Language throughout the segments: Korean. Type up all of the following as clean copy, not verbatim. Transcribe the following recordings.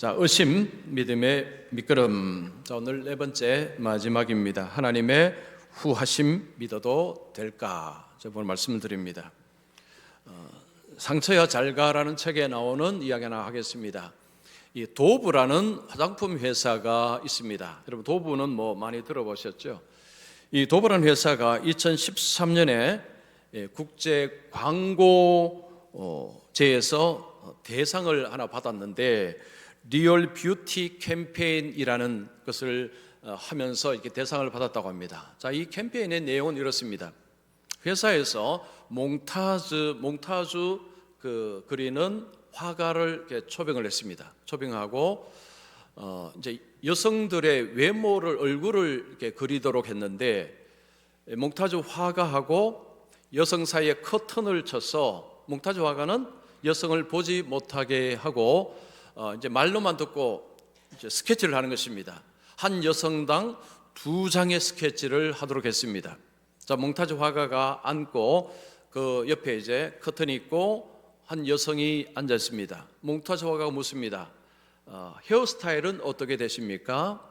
자, 의심, 믿음의 밑거름. 자, 오늘 네 번째 마지막입니다. 하나님의 후하심 믿어도 될까? 제가 오늘 말씀을 드립니다. 상처야 잘가라는 책에 나오는 이야기 하나 하겠습니다. 이 도브라는 화장품 회사가 있습니다. 여러분 도브는 뭐 많이 들어보셨죠? 이 도브라는 회사가 2013년에 국제 광고제에서 대상을 하나 받았는데 리얼 뷰티 캠페인이라는 것을 하면서 이렇게 대상을 받았다고 합니다. 자, 이 캠페인의 내용은 이렇습니다. 회사에서 몽타주 그리는 화가를 이렇게 초빙을 했습니다. 초빙하고 이제 여성들의 외모를 얼굴을 이렇게 그리도록 했는데 몽타주 화가하고 여성 사이에 커튼을 쳐서 몽타주 화가는 여성을 보지 못하게 하고 이제 말로만 듣고 이제 스케치를 하는 것입니다. 한 여성당 2장의 스케치를 하도록 했습니다. 자, 몽타주 화가가 앉고 그 옆에 이제 커튼이 있고 한 여성이 앉아 있습니다. 몽타주 화가가 묻습니다. 헤어스타일은 어떻게 되십니까?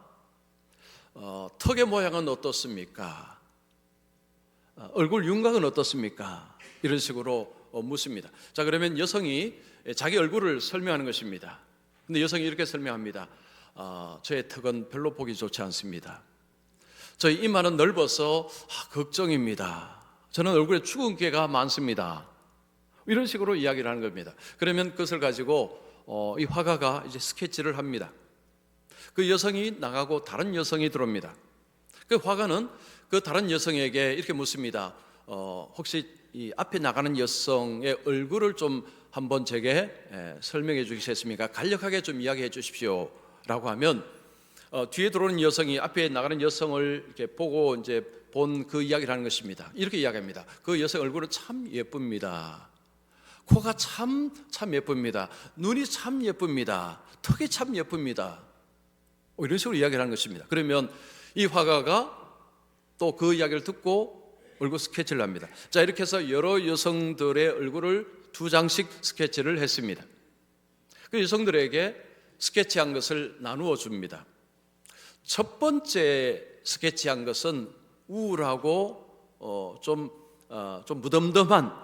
턱의 모양은 어떻습니까? 얼굴 윤곽은 어떻습니까? 이런 식으로 묻습니다. 자, 그러면 여성이 자기 얼굴을 설명하는 것입니다. 근데 여성이 이렇게 설명합니다. 저의 턱은 별로 보기 좋지 않습니다. 저희 이마는 넓어서 걱정입니다. 저는 얼굴에 주근깨가 많습니다. 이런 식으로 이야기를 하는 겁니다. 그러면 그것을 가지고 이 화가가 이제 스케치를 합니다. 그 여성이 나가고 다른 여성이 들어옵니다. 그 화가는 그 다른 여성에게 이렇게 묻습니다. 혹시 이 앞에 나가는 여성의 얼굴을 좀 한번 제게 설명해 주시겠습니까? 간략하게 좀 이야기해 주십시오 라고 하면 뒤에 들어오는 여성이 앞에 나가는 여성을 이렇게 보고 이제 본 그 이야기를 하는 것입니다. 이렇게 이야기합니다. 그 여성 얼굴은 참 예쁩니다. 코가 참 예쁩니다. 눈이 참 예쁩니다. 턱이 참 예쁩니다. 이런 식으로 이야기를 하는 것입니다. 그러면 이 화가가 또 그 이야기를 듣고 얼굴 스케치를 합니다. 자, 이렇게 해서 여러 여성들의 얼굴을 2장씩 스케치를 했습니다. 그 여성들에게 스케치한 것을 나누어 줍니다. 첫 번째 스케치한 것은 우울하고 좀 무덤덤한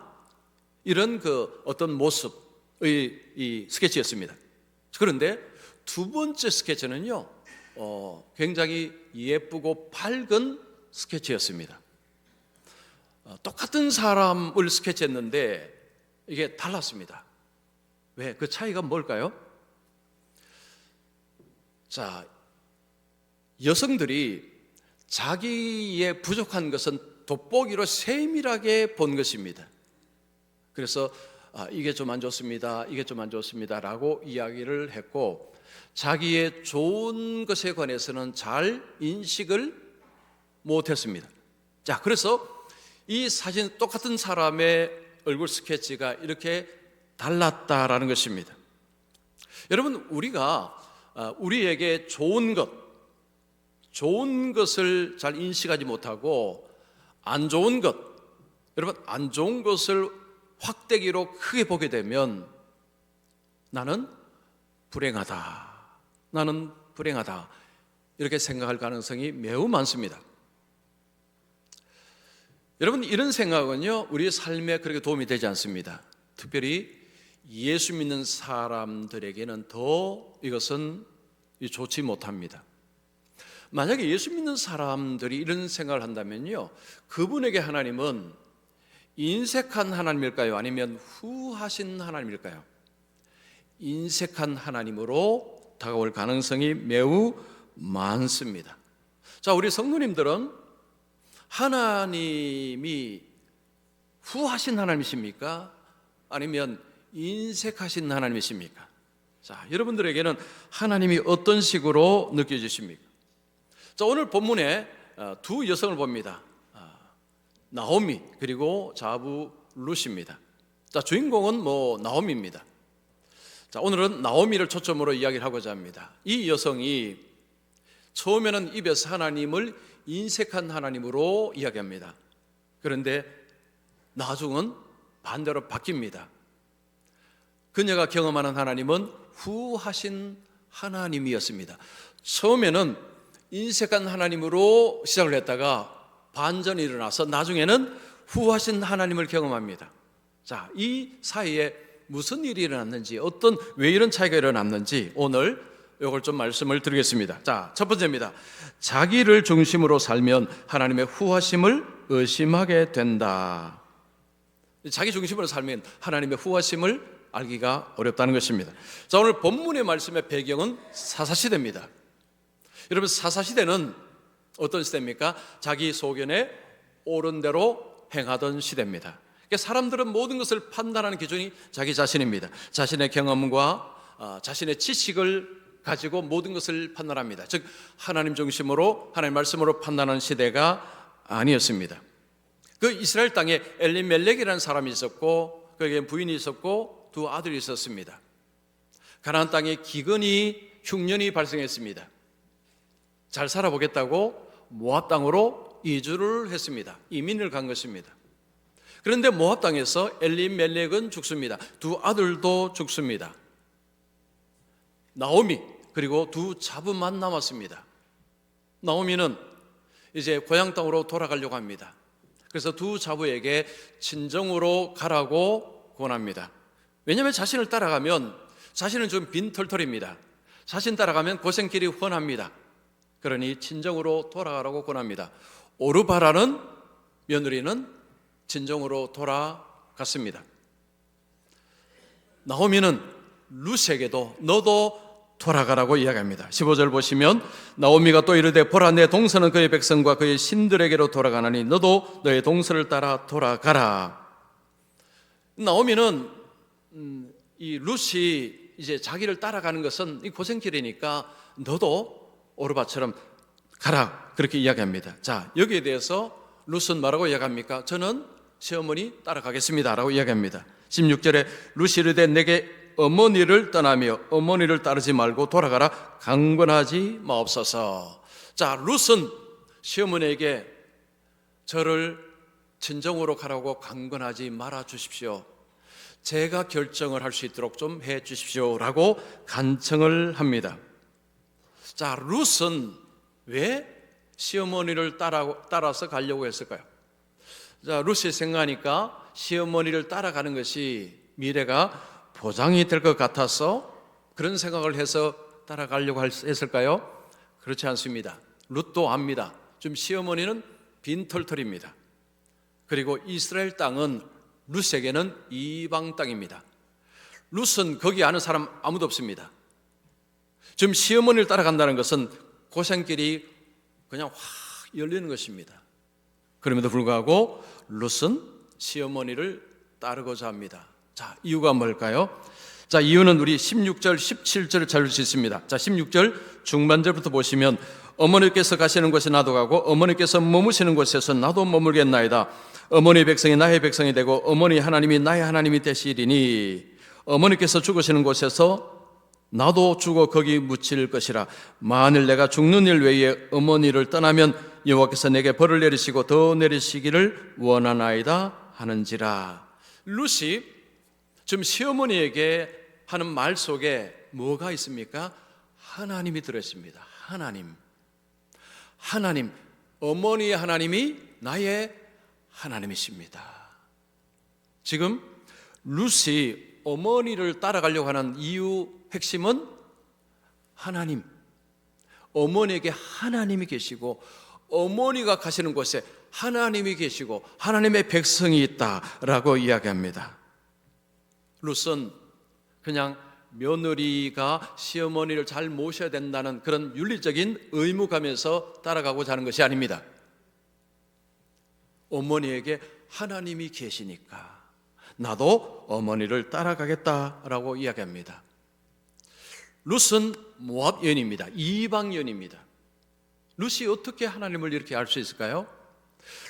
이런 그 어떤 모습의 이 스케치였습니다. 그런데 두 번째 스케치는요, 굉장히 예쁘고 밝은 스케치였습니다. 똑같은 사람을 스케치했는데 이게 달랐습니다. 왜? 그 차이가 뭘까요? 자, 여성들이 자기의 부족한 것은 돋보기로 세밀하게 본 것입니다. 그래서 이게 좀 안 좋습니다. 이게 좀 안 좋습니다. 라고 이야기를 했고 자기의 좋은 것에 관해서는 잘 인식을 못했습니다. 자, 그래서 이 사진 똑같은 사람의 얼굴 스케치가 이렇게 달랐다라는 것입니다. 여러분, 우리가 우리에게 좋은 것을 잘 인식하지 못하고 안 좋은 것, 여러분 안 좋은 것을 확대기로 크게 보게 되면 나는 불행하다 이렇게 생각할 가능성이 매우 많습니다. 여러분, 이런 생각은요 우리의 삶에 그렇게 도움이 되지 않습니다. 특별히 예수 믿는 사람들에게는 더 이것은 좋지 못합니다. 만약에 예수 믿는 사람들이 이런 생각을 한다면요, 그분에게 하나님은 인색한 하나님일까요? 아니면 후하신 하나님일까요? 인색한 하나님으로 다가올 가능성이 매우 많습니다. 자, 우리 성도님들은 하나님이 후하신 하나님이십니까? 아니면 인색하신 하나님이십니까? 자, 여러분들에게는 하나님이 어떤 식으로 느껴지십니까? 자, 오늘 본문에 두 여성을 봅니다. 나오미 그리고 자부 룻입니다. 자, 주인공은 나오미입니다. 자, 오늘은 나오미를 초점으로 이야기를 하고자 합니다. 이 여성이 처음에는 입에서 하나님을 인색한 하나님으로 이야기합니다. 그런데 나중은 반대로 바뀝니다. 그녀가 경험하는 하나님은 후하신 하나님이었습니다. 처음에는 인색한 하나님으로 시작을 했다가 반전이 일어나서 나중에는 후하신 하나님을 경험합니다. 자, 이 사이에 무슨 일이 일어났는지, 왜 이런 차이가 일어났는지 오늘 이걸 좀 말씀을 드리겠습니다. 자, 첫 번째입니다. 자기를 중심으로 살면 하나님의 후하심을 의심하게 된다. 자기 중심으로 살면 하나님의 후하심을 알기가 어렵다는 것입니다. 자, 오늘 본문의 말씀의 배경은 사사시대입니다. 여러분, 사사시대는 어떤 시대입니까? 자기 소견에 옳은 대로 행하던 시대입니다. 그러니까 사람들은 모든 것을 판단하는 기준이 자기 자신입니다. 자신의 경험과 자신의 지식을 가지고 모든 것을 판단합니다. 즉 하나님 중심으로, 하나님 말씀으로 판단하는 시대가 아니었습니다. 그 이스라엘 땅에 엘리멜렉이라는 사람이 있었고, 그에게 부인이 있었고 두 아들이 있었습니다. 가나안 땅에 기근이, 흉년이 발생했습니다. 잘 살아보겠다고 모압 땅으로 이주를 했습니다. 이민을 간 것입니다. 그런데 모압 땅에서 엘리멜렉은 죽습니다. 두 아들도 죽습니다. 나오미 그리고 두 자부만 남았습니다. 나오미는 이제 고향 땅으로 돌아가려고 합니다. 그래서 두 자부에게 친정으로 가라고 권합니다. 왜냐하면 자신을 따라가면 자신은 좀 빈털털입니다. 자신 따라가면 고생길이 훤합니다. 그러니 친정으로 돌아가라고 권합니다. 오르바라는 며느리는 친정으로 돌아갔습니다. 나오미는 룻에게도 너도 돌아가라고 이야기합니다. 15절 보시면 나오미가 또 이르되 보라, 내 동서는 그의 백성과 그의 신들에게로 돌아가나니 너도 너의 동서를 따라 돌아가라. 나오미는 이 룻이 이제 자기를 따라가는 것은 이 고생길이니까 너도 오르바처럼 가라, 그렇게 이야기합니다. 자, 여기에 대해서 룻은 뭐라고 이야기합니까? 저는 시어머니 따라가겠습니다 라고 이야기합니다. 16절에 룻이 이르되 내게 어머니를 떠나며 어머니를 따르지 말고 돌아가라, 강권하지 마옵소서. 자, 룻은 시어머니에게 저를 친정으로 가라고 강권하지 말아 주십시오. 제가 결정을 할 수 있도록 좀 해 주십시오 라고 간청을 합니다. 자, 룻은 왜 시어머니를 따라서 가려고 했을까요? 자, 룻이 생각하니까 시어머니를 따라가는 것이 미래가 보장이 될 것 같아서 그런 생각을 해서 따라가려고 했을까요? 그렇지 않습니다. 룻도 압니다. 좀 시어머니는 빈털털입니다. 그리고 이스라엘 땅은 룻에게는 이방 땅입니다. 룻은 거기 아는 사람 아무도 없습니다. 지금 시어머니를 따라간다는 것은 고생길이 그냥 확 열리는 것입니다. 그럼에도 불구하고 룻은 시어머니를 따르고자 합니다. 자, 이유가 뭘까요? 자, 이유는 우리 16절, 17절을 찾을 수 있습니다. 자, 16절 중반절부터 보시면 어머니께서 가시는 곳에 나도 가고 어머니께서 머무시는 곳에서 나도 머물겠나이다. 어머니 백성이 나의 백성이 되고 어머니 하나님이 나의 하나님이 되시리니 어머니께서 죽으시는 곳에서 나도 죽어 거기 묻힐 것이라. 만일 내가 죽는 일 외에 어머니를 떠나면 여호와께서 내게 벌을 내리시고 더 내리시기를 원하나이다 하는지라. 룻이 지금 시어머니에게 하는 말 속에 뭐가 있습니까? 하나님이 들어있습니다. 하나님, 어머니의 하나님이 나의 하나님이십니다. 지금 룻이 어머니를 따라가려고 하는 이유 핵심은 하나님, 어머니에게 하나님이 계시고 어머니가 가시는 곳에 하나님이 계시고 하나님의 백성이 있다라고 이야기합니다. 룻은 그냥 며느리가 시어머니를 잘 모셔야 된다는 그런 윤리적인 의무감에서 따라가고자 하는 것이 아닙니다. 어머니에게 하나님이 계시니까 나도 어머니를 따라가겠다라고 이야기합니다. 룻은 모압 여인입니다. 이방 여인입니다. 룻이 어떻게 하나님을 이렇게 알 수 있을까요?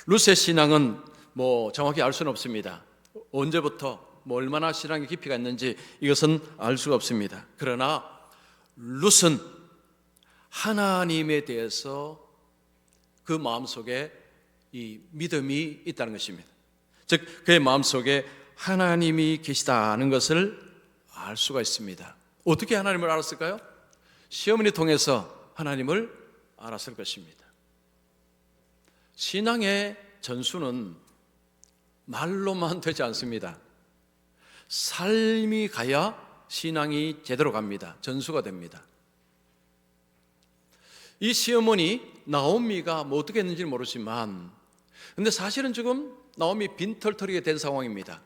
룻의 신앙은 정확히 알 수는 없습니다. 언제부터 얼마나 신앙의 깊이가 있는지 이것은 알 수가 없습니다. 그러나 룻은 하나님에 대해서 그 마음속에 이 믿음이 있다는 것입니다. 즉 그의 마음속에 하나님이 계시다는 것을 알 수가 있습니다. 어떻게 하나님을 알았을까요? 시어머니 통해서 하나님을 알았을 것입니다. 신앙의 전수는 말로만 되지 않습니다. 삶이 가야 신앙이 제대로 갑니다. 전수가 됩니다. 이 시어머니 나오미가 뭐 어떻게 했는지 모르지만, 근데 사실은 지금 나오미 빈털터리게 된 상황입니다.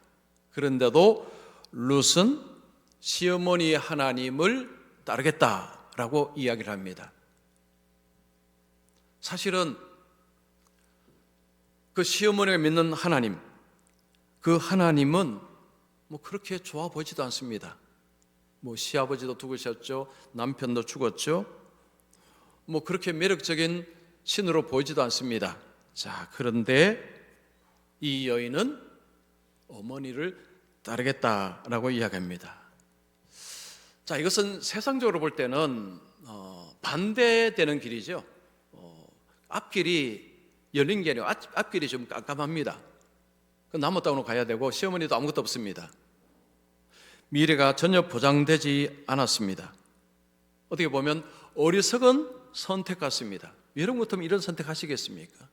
그런데도 룻은 시어머니의 하나님을 따르겠다라고 이야기를 합니다. 사실은 그 시어머니가 믿는 하나님, 그 하나님은 뭐 그렇게 좋아 보이지도 않습니다. 뭐 시아버지도 죽으셨죠, 남편도 죽었죠. 뭐 그렇게 매력적인 신으로 보이지도 않습니다. 자, 그런데 이 여인은 어머니를 따르겠다라고 이야기합니다. 자, 이것은 세상적으로 볼 때는 반대되는 길이죠. 앞길이 열린 게 아니고 앞길이 좀 깜깜합니다. 나무 땅으로 가야 되고 시어머니도 아무것도 없습니다. 미래가 전혀 보장되지 않았습니다. 어떻게 보면 어리석은 선택 같습니다. 여러분 같으면 이런 선택하시겠습니까?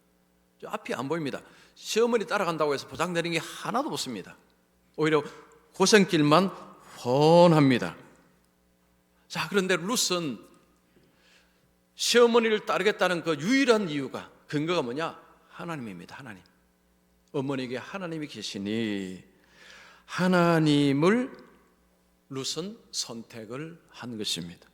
앞이 안 보입니다. 시어머니 따라간다고 해서 보장되는 게 하나도 없습니다. 오히려 고생길만 훤합니다. 자, 그런데 룻은 시어머니를 따르겠다는 그 유일한 이유가, 근거가 뭐냐? 하나님입니다. 하나님. 어머니에게 하나님이 계시니 하나님을 룻은 선택을 한 것입니다.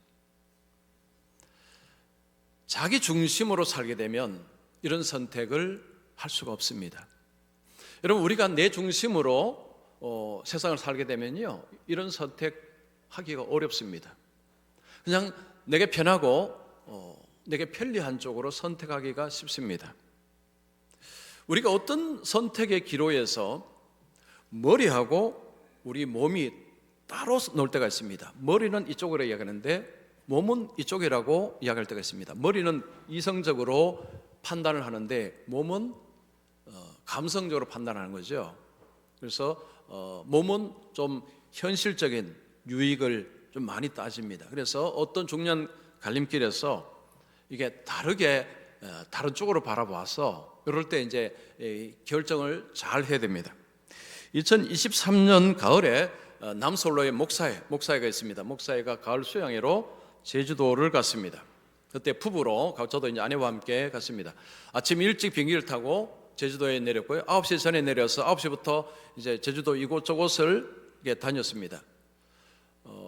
자기 중심으로 살게 되면 이런 선택을 할 수가 없습니다. 여러분, 우리가 내 중심으로 세상을 살게 되면요, 이런 선택하기가 어렵습니다. 그냥 내게 편하고 내게 편리한 쪽으로 선택하기가 쉽습니다. 우리가 어떤 선택의 기로에서 머리하고 우리 몸이 따로 놀 때가 있습니다. 머리는 이쪽으로 이야기하는데 몸은 이쪽이라고 이야기할 때가 있습니다. 머리는 이성적으로 판단을 하는데 몸은 감성적으로 판단하는 거죠. 그래서 몸은 좀 현실적인 유익을 좀 많이 따집니다. 그래서 어떤 중요한 갈림길에서 이게 다른 쪽으로 바라봐서 이럴 때 이제 결정을 잘 해야 됩니다. 2023년 가을에 남솔로의 목사회가 있습니다. 목사회가 가을 수양회로 제주도를 갔습니다. 그때 부부로, 저도 이제 아내와 함께 갔습니다. 아침 일찍 비행기를 타고 제주도에 내렸고요. 9시 전에 내려서 9시부터 이제 제주도 이곳저곳을 다녔습니다.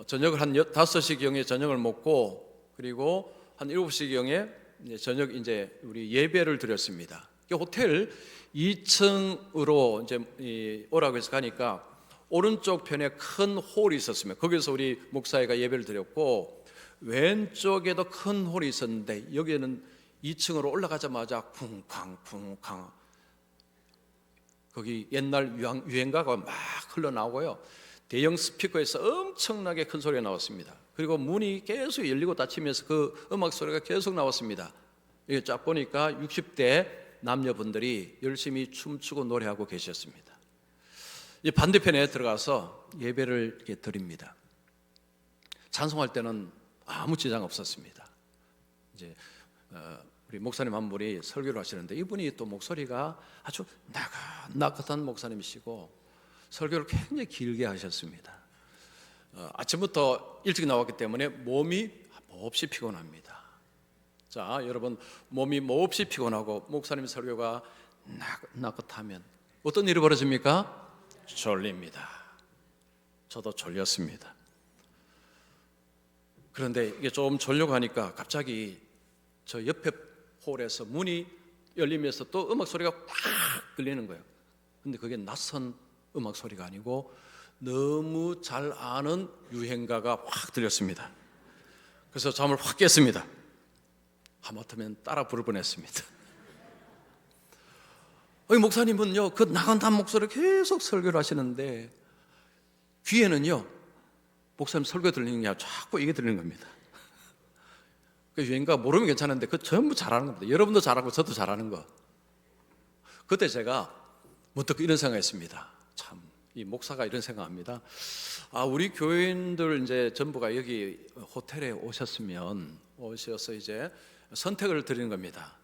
저녁을 한 5시경에 저녁을 먹고, 그리고 한 7시경에 저녁 이제 우리 예배를 드렸습니다. 호텔 2층으로 이제 오라고 해서 가니까 오른쪽 편에 큰 홀이 있었습니다. 거기서 우리 목사회가 예배를 드렸고, 왼쪽에도 큰 홀이 있었는데 여기에는 2층으로 올라가자마자 쿵쾅쿵쾅 거기 옛날 유행가가 막 흘러나오고요, 대형 스피커에서 엄청나게 큰 소리가 나왔습니다. 그리고 문이 계속 열리고 닫히면서 그 음악 소리가 계속 나왔습니다. 이게 쫙 보니까 60대 남녀분들이 열심히 춤추고 노래하고 계셨습니다. 이 반대편에 들어가서 예배를 이렇게 드립니다. 찬송할 때는 아무 지장 없었습니다. 이제 우리 목사님 한 분이 설교를 하시는데 이분이 또 목소리가 아주 나긋나긋한 목사님이시고 설교를 굉장히 길게 하셨습니다. 아침부터 일찍 나왔기 때문에 몸이 몹시 피곤합니다. 자, 여러분, 몸이 몹시 피곤하고 목사님 설교가 나긋나긋하면 어떤 일이 벌어집니까? 졸립니다. 저도 졸렸습니다. 그런데 이게 좀 졸려고 하니까 갑자기 저 옆에 홀에서 문이 열리면서 또 음악 소리가 꽉 들리는 거예요. 근데 그게 낯선 음악 소리가 아니고 너무 잘 아는 유행가가 확 들렸습니다. 그래서 잠을 확 깼습니다. 하마터면 따라 부를 뻔했습니다. 목사님은요, 그 나간다는 목소리를 계속 설교를 하시는데 귀에는요, 목사님 설교 들리는 게 자꾸 이게 들리는 겁니다. 그 유행가 모르면 괜찮은데 그 전부 잘하는 겁니다. 여러분도 잘하고 저도 잘하는 거. 그때 제가 문득 이런 생각했습니다. 참, 이 목사가 이런 생각합니다. 우리 교인들 이제 전부가 여기 호텔에 오셔서 이제 선택을 드리는 겁니다.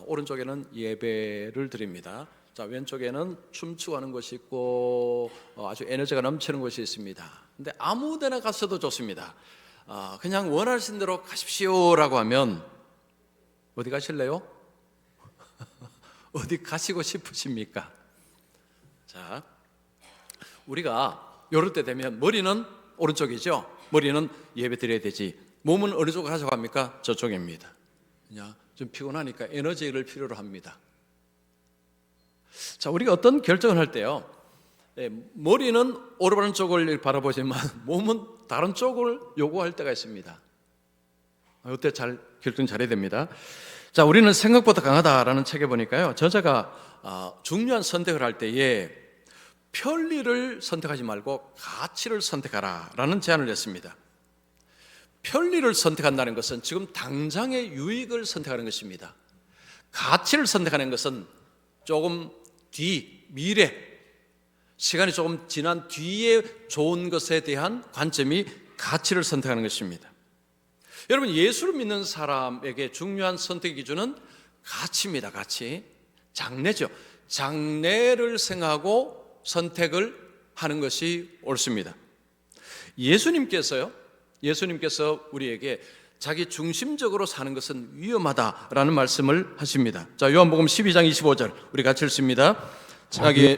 오른쪽에는 예배를 드립니다. 자, 왼쪽에는 춤추고 하는 것이 있고 아주 에너지가 넘치는 것이 있습니다. 근데 아무 데나 가셔도 좋습니다. 그냥 원하신 대로 가십시오라고 하면 어디 가실래요? 어디 가시고 싶으십니까? 자, 우리가 이럴 때 되면 머리는 오른쪽이죠. 머리는 예배 드려야 되지. 몸은 어느 쪽으로 가져갑니까? 저쪽입니다. 좀 피곤하니까 에너지를 필요로 합니다. 자, 우리가 어떤 결정을 할 때요, 머리는 오른쪽을 바라보지만 몸은 다른 쪽을 요구할 때가 있습니다. 이때 잘 결정 잘해야 됩니다. 자, 우리는 생각보다 강하다라는 책에 보니까요, 저자가 중요한 선택을 할 때에 편리를 선택하지 말고 가치를 선택하라 라는 제안을 했습니다. 편리를 선택한다는 것은 지금 당장의 유익을 선택하는 것입니다. 가치를 선택하는 것은 조금 미래, 시간이 조금 지난 뒤에 좋은 것에 대한 관점이 가치를 선택하는 것입니다. 여러분, 예수를 믿는 사람에게 중요한 선택의 기준은 가치입니다. 가치. 장래죠. 장래를 생각하고 선택을 하는 것이 옳습니다. 예수님께서 우리에게 자기 중심적으로 사는 것은 위험하다라는 말씀을 하십니다. 자, 요한복음 12장 25절 우리 같이 읽습니다. 자기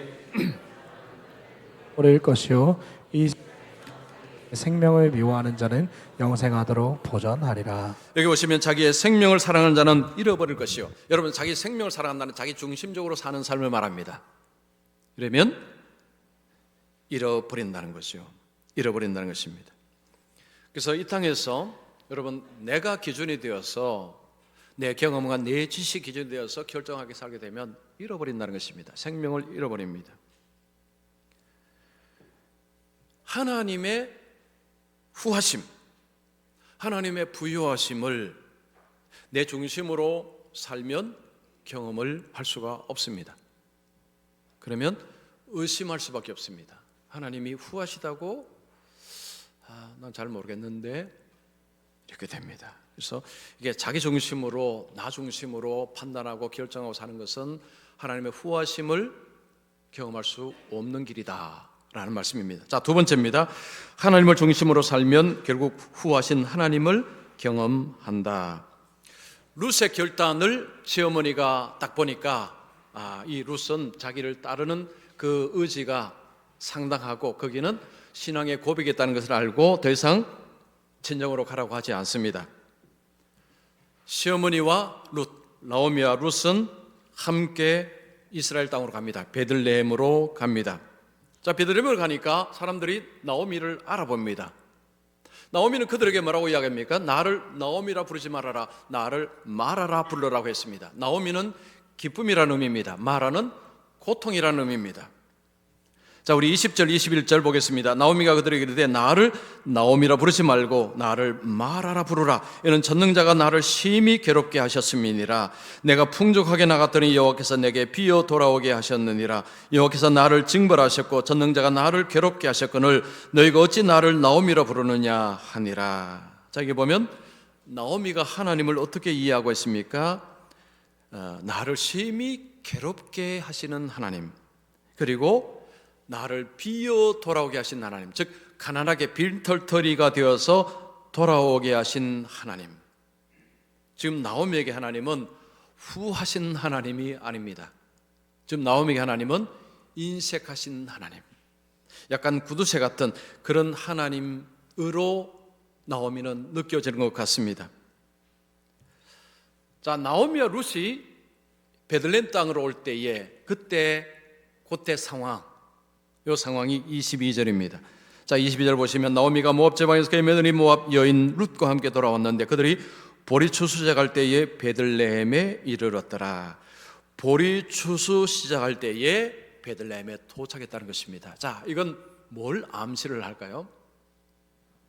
버릴 것이요 이 생명을 미워하는 자는 영생하도록 보전하리라. 여기 보시면 자기의 생명을 사랑하는 자는 잃어버릴 것이요. 여러분, 자기 생명을 사랑한다는 자기 중심적으로 사는 삶을 말합니다. 그러면 잃어버린다는 것이요. 잃어버린다는 것입니다. 그래서 이 땅에서 여러분, 내가 기준이 되어서 내 경험과 내 지식 기준이 되어서 결정하게 살게 되면 잃어버린다는 것입니다. 생명을 잃어버립니다. 하나님의 후하심, 하나님의 부유하심을 내 중심으로 살면 경험을 할 수가 없습니다. 그러면 의심할 수밖에 없습니다. 하나님이 후하시다고? 난 잘 모르겠는데 이렇게 됩니다. 그래서 이게 자기 중심으로, 나 중심으로 판단하고 결정하고 사는 것은 하나님의 후하심을 경험할 수 없는 길이다 라는 말씀입니다. 자, 두 번째입니다. 하나님을 중심으로 살면 결국 후하신 하나님을 경험한다. 룻의 결단을 시어머니가 딱 보니까 이 룻은 자기를 따르는 그 의지가 상당하고 거기는 신앙의 고백이었다는 것을 알고 더 이상 친정으로 가라고 하지 않습니다. 시어머니와 룻, 나오미와 룻은 함께 이스라엘 땅으로 갑니다. 베들레헴으로 갑니다. 자, 베들레헴을 가니까 사람들이 나오미를 알아봅니다. 나오미는 그들에게 뭐라고 이야기합니까? 나를 나오미라 부르지 말아라, 나를 마라라 불러라고 했습니다. 나오미는 기쁨이라는 의미입니다. 마라는 고통이라는 의미입니다. 자, 우리 20절 21절 보겠습니다. 나오미가 그들에게 이르되 나를 나오미라 부르지 말고 나를 마라라 부르라. 이는 전능자가 나를 심히 괴롭게 하셨음이니라. 내가 풍족하게 나갔더니 여호와께서 내게 비어 돌아오게 하셨느니라. 여호와께서 나를 징벌하셨고 전능자가 나를 괴롭게 하셨거늘 너희가 어찌 나를 나오미라 부르느냐 하니라. 자, 여기 보면 나오미가 하나님을 어떻게 이해하고 있습니까? 나를 심히 괴롭게 하시는 하나님, 그리고 나를 비어 돌아오게 하신 하나님, 즉 가난하게 빈털터리가 되어서 돌아오게 하신 하나님. 지금 나오미에게 하나님은 후하신 하나님이 아닙니다. 지금 나오미에게 하나님은 인색하신 하나님, 약간 구두쇠 같은 그런 하나님으로 나오미는 느껴지는 것 같습니다. 자, 나오미와 룻이 베들레헴 땅으로 올 때에 그때 상황, 이 상황이 22절입니다. 자, 22절 보시면 나오미가 모압 지방에서 그의 며느리 모압 여인 룻과 함께 돌아왔는데 그들이 보리 추수 시작할 때에 베들레헴에 이르렀더라. 보리 추수 시작할 때에 베들레헴에 도착했다는 것입니다. 자, 이건 뭘 암시를 할까요?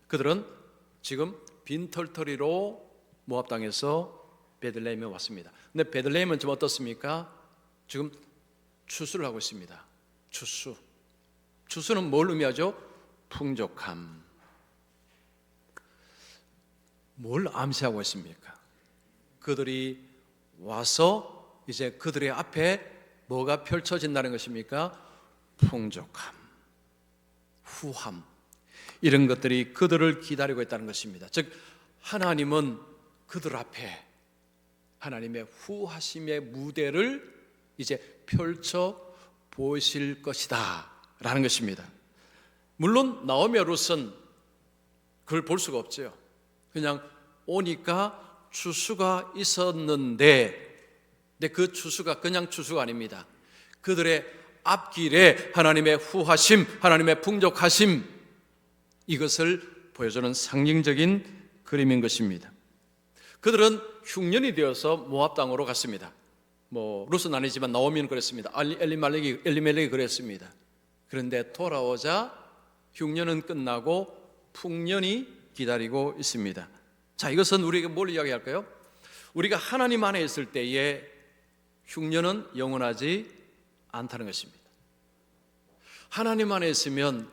그들은 지금 빈털터리로 모압 땅에서 베들레헴에 왔습니다. 근데 베들레헴은 지금 어떻습니까? 지금 추수를 하고 있습니다. 추수. 추수는 뭘 의미하죠? 풍족함. 뭘 암시하고 있습니까? 그들이 와서 이제 그들의 앞에 뭐가 펼쳐진다는 것입니까? 풍족함, 후함, 이런 것들이 그들을 기다리고 있다는 것입니다. 즉 하나님은 그들 앞에 하나님의 후하심의 무대를 이제 펼쳐 보실 것이다 라는 것입니다. 물론 나오미와 룻은 그걸 볼 수가 없죠. 그냥 오니까 추수가 있었는데, 근데 그 추수가 그냥 추수가 아닙니다. 그들의 앞길에 하나님의 후하심, 하나님의 풍족하심, 이것을 보여주는 상징적인 그림인 것입니다. 그들은 흉년이 되어서 모압 땅으로 갔습니다. 룻은 아니지만 나오미는 그랬습니다. 엘리멜렉이 그랬습니다. 그런데 돌아오자 흉년은 끝나고 풍년이 기다리고 있습니다. 자, 이것은 우리에게 뭘 이야기할까요? 우리가 하나님 안에 있을 때에 흉년은 영원하지 않다는 것입니다. 하나님 안에 있으면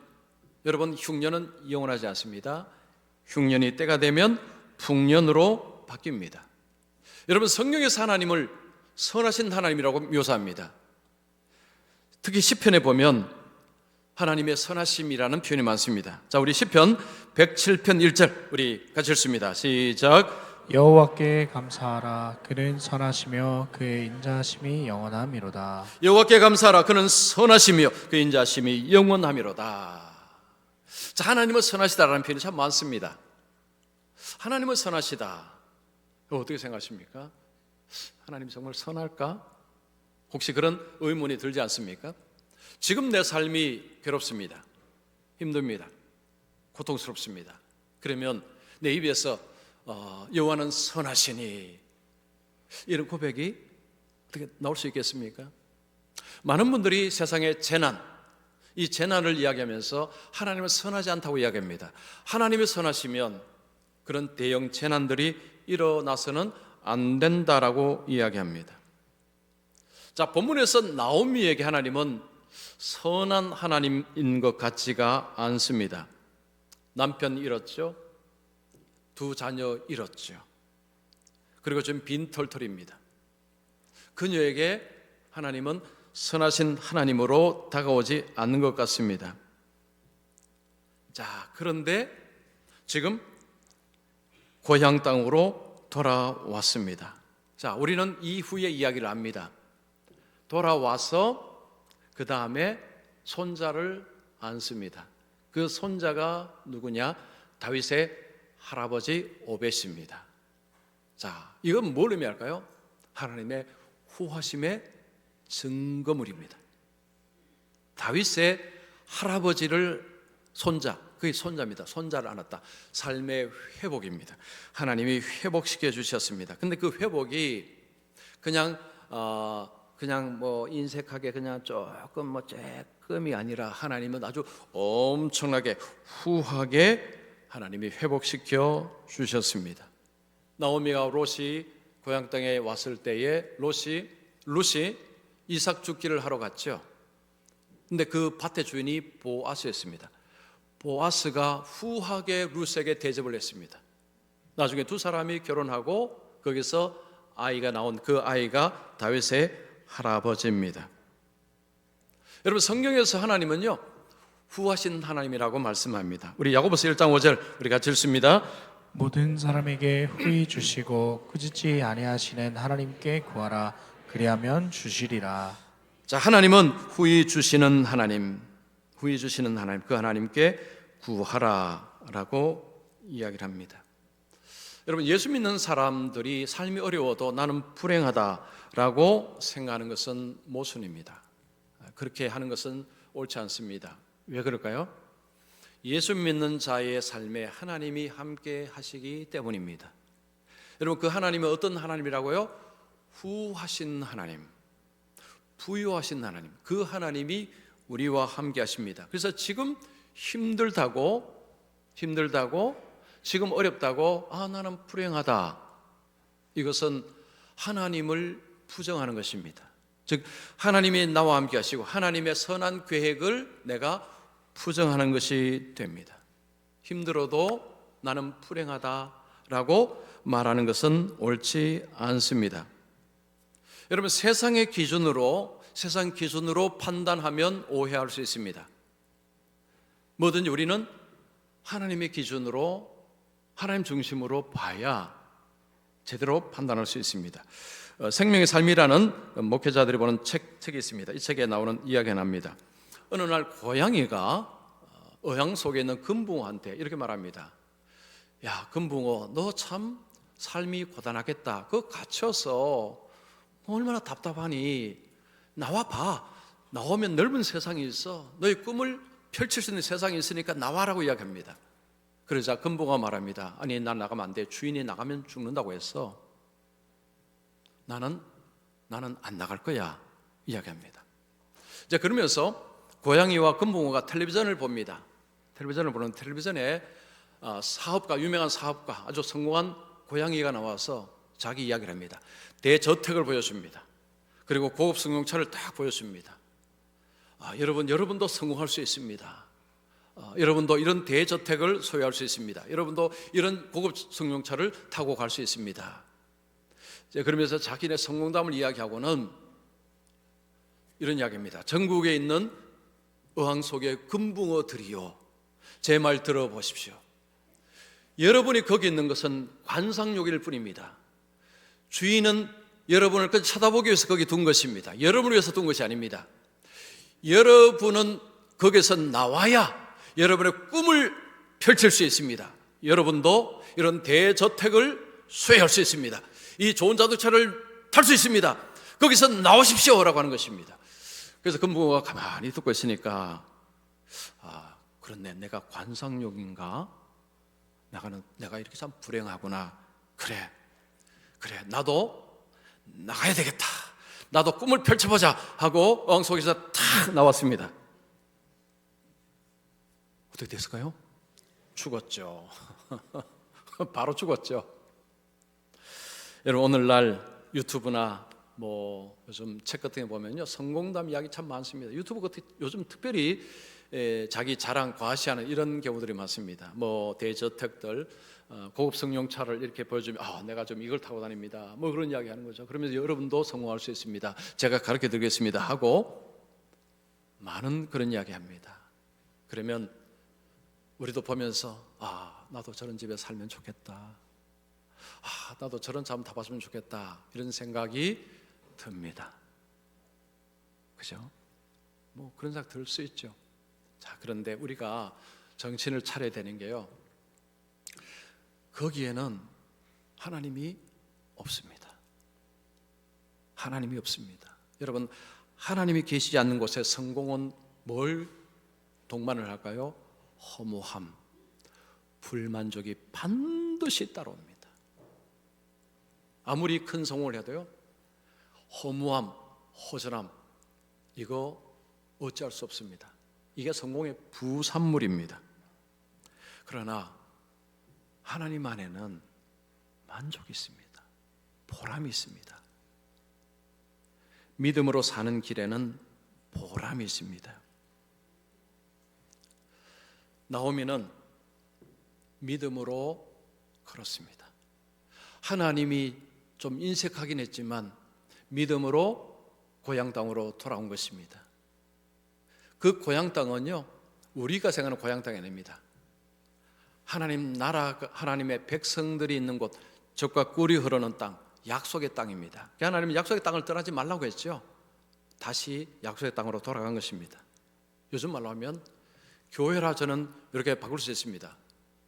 여러분 흉년은 영원하지 않습니다. 흉년이 때가 되면 풍년으로 바뀝니다. 여러분 성경에서 하나님을 선하신 하나님이라고 묘사합니다. 특히 시편에 보면 하나님의 선하심이라는 표현이 많습니다. 자, 우리 시편 107편 1절 우리 같이 읽습니다. 시작. 여호와께 감사하라. 그는 선하시며 그의 인자하심이 영원함이로다. 여호와께 감사하라. 그는 선하시며 그의 인자하심이 영원함이로다. 자, 하나님은 선하시다라는 표현이 참 많습니다. 하나님은 선하시다. 어떻게 생각하십니까? 하나님 정말 선할까? 혹시 그런 의문이 들지 않습니까? 지금 내 삶이 괴롭습니다. 힘듭니다. 고통스럽습니다. 그러면 내 입에서 여호와는 선하시니, 이런 고백이 어떻게 나올 수 있겠습니까? 많은 분들이 세상의 재난, 이 재난을 이야기하면서 하나님은 선하지 않다고 이야기합니다. 하나님이 선하시면 그런 대형 재난들이 일어나서는 안 된다라고 이야기합니다. 자, 본문에서 나오미에게 하나님은 선한 하나님인 것 같지가 않습니다. 남편 잃었죠. 두 자녀 잃었죠. 그리고 좀 빈털털입니다. 그녀에게 하나님은 선하신 하나님으로 다가오지 않는 것 같습니다. 자, 그런데 지금 고향 땅으로 돌아왔습니다. 자, 우리는 이후의 이야기를 압니다. 돌아와서 그 다음에 손자를 안습니다. 그 손자가 누구냐? 다윗의 할아버지 오벳입니다. 자, 이건 뭘 의미할까요? 하나님의 후하심의 증거물입니다. 다윗의 할아버지를 손자, 그게 손자입니다. 손자를 안았다. 삶의 회복입니다. 하나님이 회복시켜 주셨습니다. 근데 그 회복이 그냥 인색하게 그냥 조금 조금이 아니라 하나님은 아주 엄청나게 후하게 하나님이 회복시켜 주셨습니다. 나오미와 롯이 고향 땅에 왔을 때에 룻이 이삭 죽기를 하러 갔죠. 근데 그 밭의 주인이 보아스였습니다. 보아스가 후하게 룻에게 대접을 했습니다. 나중에 두 사람이 결혼하고 거기서 아이가 나온 그 아이가 다윗의 할아버지입니다. 여러분 성경에서 하나님은요 후하신 하나님이라고 말씀합니다. 우리 야고보서 1장 5절 우리 같이 읽습니다. 모든 사람에게 후히 주시고 꾸짖지 아니하시는 하나님께 구하라. 그리하면 주시리라. 자, 하나님은 후히 주시는 하나님, 그 하나님께 구하라라고 이야기를 합니다. 여러분 예수 믿는 사람들이 삶이 어려워도 나는 불행하다라고 생각하는 것은 모순입니다. 그렇게 하는 것은 옳지 않습니다. 왜 그럴까요? 예수 믿는 자의 삶에 하나님이 함께 하시기 때문입니다. 여러분 그 하나님은 어떤 하나님이라고요? 후하신 하나님, 부유하신 하나님, 그 하나님이 우리와 함께 하십니다. 그래서 지금 힘들다고 지금 어렵다고 나는 불행하다, 이것은 하나님을 부정하는 것입니다. 즉 하나님이 나와 함께 하시고 하나님의 선한 계획을 내가 부정하는 것이 됩니다. 힘들어도 나는 불행하다라고 말하는 것은 옳지 않습니다. 여러분, 세상 기준으로 판단하면 오해할 수 있습니다. 뭐든지 우리는 하나님의 기준으로, 하나님 중심으로 봐야 제대로 판단할 수 있습니다. 생명의 삶이라는 목회자들이 보는 책이 있습니다. 이 책에 나오는 이야기가 납니다. 어느 날 고양이가 어항 속에 있는 금붕어한테 이렇게 말합니다. 야, 금붕어, 너 참 삶이 고단하겠다. 그거 갇혀서 얼마나 답답하니. 나와봐. 나오면 넓은 세상이 있어. 너의 꿈을 펼칠 수 있는 세상이 있으니까 나와라고 이야기합니다. 그러자 금붕어가 말합니다. 아니, 난 나가면 안 돼. 주인이 나가면 죽는다고 했어. 나는 안 나갈 거야. 이야기합니다. 이제 그러면서 고양이와 금붕어가 텔레비전을 봅니다. 텔레비전을 보는 텔레비전에 유명한 사업가, 아주 성공한 고양이가 나와서 자기 이야기를 합니다. 대저택을 보여줍니다. 그리고 고급 승용차를 딱 보여줍니다. 여러분도 성공할 수 있습니다. 여러분도 이런 대저택을 소유할 수 있습니다. 여러분도 이런 고급 승용차를 타고 갈 수 있습니다. 그러면서 자기네 성공담을 이야기하고는 이런 이야기입니다. 전국에 있는 어항 속의 금붕어들이요, 제 말 들어보십시오. 여러분이 거기 있는 것은 관상용일 뿐입니다. 주인은 여러분을 쳐다보기 위해서 거기 둔 것입니다. 여러분을 위해서 둔 것이 아닙니다. 여러분은 거기서 나와야 여러분의 꿈을 펼칠 수 있습니다. 여러분도 이런 대저택을 소유할 수 있습니다. 이 좋은 자동차를 탈 수 있습니다. 거기서 나오십시오라고 하는 것입니다. 그래서 금붕어가 가만히 듣고 있으니까 그렇네, 내가 관상용인가? 내가 이렇게 참 불행하구나. 그래, 나도 나가야 되겠다. 나도 꿈을 펼쳐보자 하고 어항 속에서 탁 나왔습니다. 어떻게 됐을까요? 죽었죠. 바로 죽었죠. 여러분, 오늘날 유튜브나 요즘 책 같은 게 보면요, 성공담 이야기 참 많습니다. 유튜브 같은 요즘 특별히 자기 자랑 과시하는 이런 경우들이 많습니다. 대저택들, 고급 승용차를 이렇게 보여주면 내가 좀 이걸 타고 다닙니다. 그런 이야기 하는 거죠. 그러면서 여러분도 성공할 수 있습니다. 제가 가르쳐 드리겠습니다 하고 많은 그런 이야기 합니다. 그러면 우리도 보면서 나도 저런 집에 살면 좋겠다. 나도 저런 차 한번 타봤으면 좋겠다. 이런 생각이 듭니다. 그죠? 그런 생각 들 수 있죠. 자, 그런데 우리가 정신을 차려야 되는 게요, 거기에는 하나님이 없습니다. 하나님이 없습니다. 여러분, 하나님이 계시지 않는 곳에 성공은 뭘 동반을 할까요? 허무함, 불만족이 반드시 따라옵니다. 아무리 큰 성공을 해도요, 허무함, 허전함, 이거 어찌할 수 없습니다. 이게 성공의 부산물입니다. 그러나 하나님 안에는 만족이 있습니다. 보람이 있습니다. 믿음으로 사는 길에는 보람이 있습니다. 나오미는 믿음으로 걸었습니다. 하나님이 좀 인색하긴 했지만 믿음으로 고향 땅으로 돌아온 것입니다. 그 고향 땅은요, 우리가 생각하는 고향 땅이 아닙니다. 하나님 나라, 하나님의 백성들이 있는 곳, 젖과 꿀이 흐르는 땅, 약속의 땅입니다. 하나님은 약속의 땅을 떠나지 말라고 했죠. 다시 약속의 땅으로 돌아간 것입니다. 요즘 말로 하면 교회라 저는 이렇게 바꿀 수 있습니다.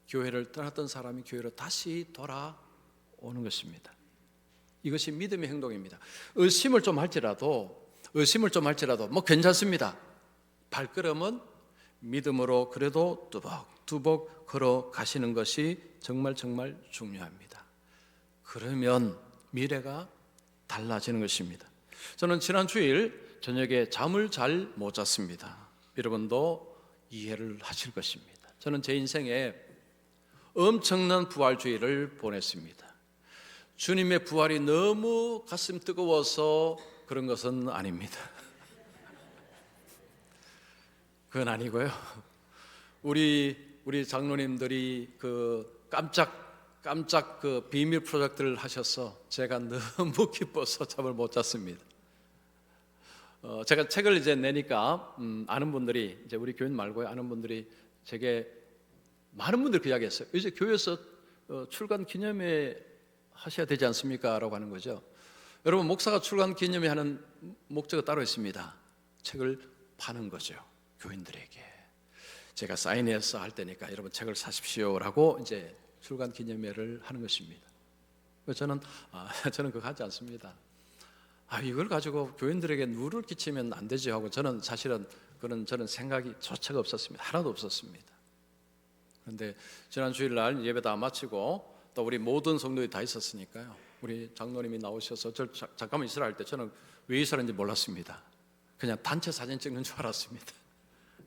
교회를 떠났던 사람이 교회로 다시 돌아오는 것입니다. 이것이 믿음의 행동입니다. 의심을 좀 할지라도 괜찮습니다. 발걸음은 믿음으로 그래도 뚜벅뚜벅 걸어가시는 것이 정말 중요합니다. 그러면 미래가 달라지는 것입니다. 저는 지난 주일 저녁에 잠을 잘 못 잤습니다. 여러분도 이해를 하실 것입니다. 저는 제 인생에 엄청난 부활주의를 보냈습니다. 주님의 부활이 너무 가슴 뜨거워서 그런 것은 아닙니다. 그건 아니고요. 우리 장로님들이 그 깜짝 그 비밀 프로젝트를 하셔서 제가 너무 기뻐서 잠을 못 잤습니다. 제가 책을 이제 내니까 아는 분들이, 이제 우리 교인 말고요, 아는 분들이 제게 많은 분들이 그 이야기했어요. 이제 교회에서 출간 기념회 하셔야 되지 않습니까? 라고 하는 거죠. 여러분, 목사가 출간 기념회 하는 목적이 따로 있습니다. 책을 파는 거죠, 교인들에게. 제가 사인해서 할 테니까 여러분 책을 사십시오라고 이제 출간 기념회를 하는 것입니다. 그래서 저는 그거 하지 않습니다. 이걸 가지고 교인들에게 누를 끼치면 안 되지 하고 저는 사실은 저는 생각이 조차가 없었습니다. 하나도 없었습니다. 그런데 지난 주일날 예배 다 마치고 또 우리 모든 성도들이 다 있었으니까요, 우리 장로님이 나오셔서 저 잠깐만 있으라 할 때 저는 왜 있으라는지 몰랐습니다. 그냥 단체 사진 찍는 줄 알았습니다.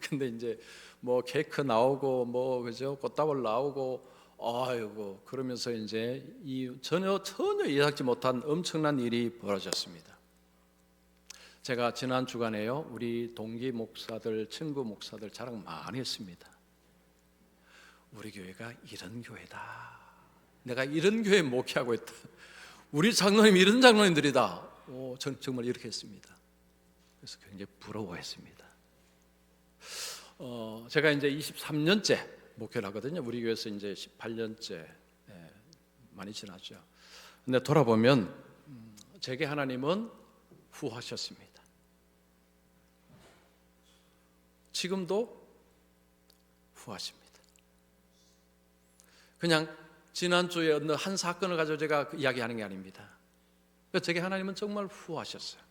근데 이제 뭐 케이크 나오고 뭐 그죠, 꽃다발 나오고 아이고 그러면서 이제 이 전혀 예상치 못한 엄청난 일이 벌어졌습니다. 제가 지난 주간에요, 우리 동기 목사들, 친구 목사들 자랑 많이 했습니다. 우리 교회가 이런 교회다. 내가 이런 교회 목회하고 있다. 우리 장로님 이런 장로님들이다. 저는 정말 이렇게 했습니다. 그래서 굉장히 부러워했습니다. 제가 이제 23년째 목회를 하거든요. 우리 교회에서 이제 18년째 많이 지났죠. 근데 돌아보면 제게 하나님은 후하셨습니다. 지금도 후하십니다. 그냥 지난주에 어느 한 사건을 가지고 제가 이야기하는 게 아닙니다. 제게 하나님은 정말 후하셨어요.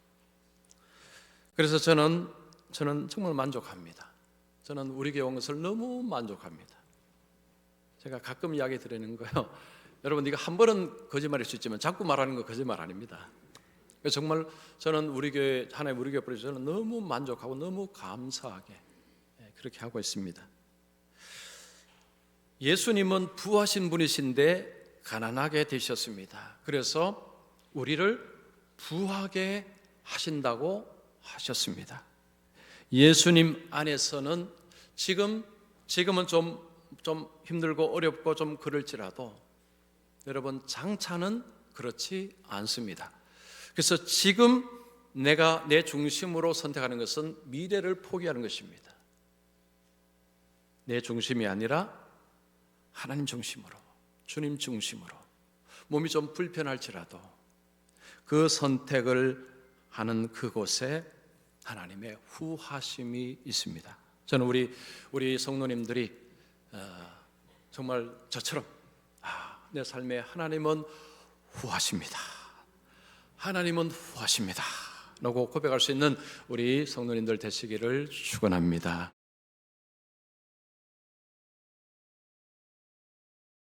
그래서 저는 정말 만족합니다. 저는 우리 교회 온 것을 너무 만족합니다. 제가 가끔 이야기 드리는 거요, 여러분 이거 한 번은 거짓말일 수 있지만 자꾸 말하는 거 거짓말 아닙니다. 정말 저는 우리 교회, 하나님 우리 교회 뿌리서 저는 너무 만족하고 너무 감사하게 그렇게 하고 있습니다. 예수님은 부하신 분이신데 가난하게 되셨습니다. 그래서 우리를 부하게 하신다고 하셨습니다. 예수님 안에서는 지금은 좀 힘들고 어렵고 좀 그럴지라도 여러분 장차는 그렇지 않습니다. 그래서 지금 내가 내 중심으로 선택하는 것은 미래를 포기하는 것입니다. 내 중심이 아니라 하나님 중심으로, 주님 중심으로, 몸이 좀 불편할지라도 그 선택을 하는 그곳에 하나님의 후하심이 있습니다. 저는 우리 성도님들이 정말 저처럼 내 삶에 하나님은 후하십니다. 하나님은 후하십니다 라고 고백할 수 있는 우리 성도님들 되시기를 축원합니다.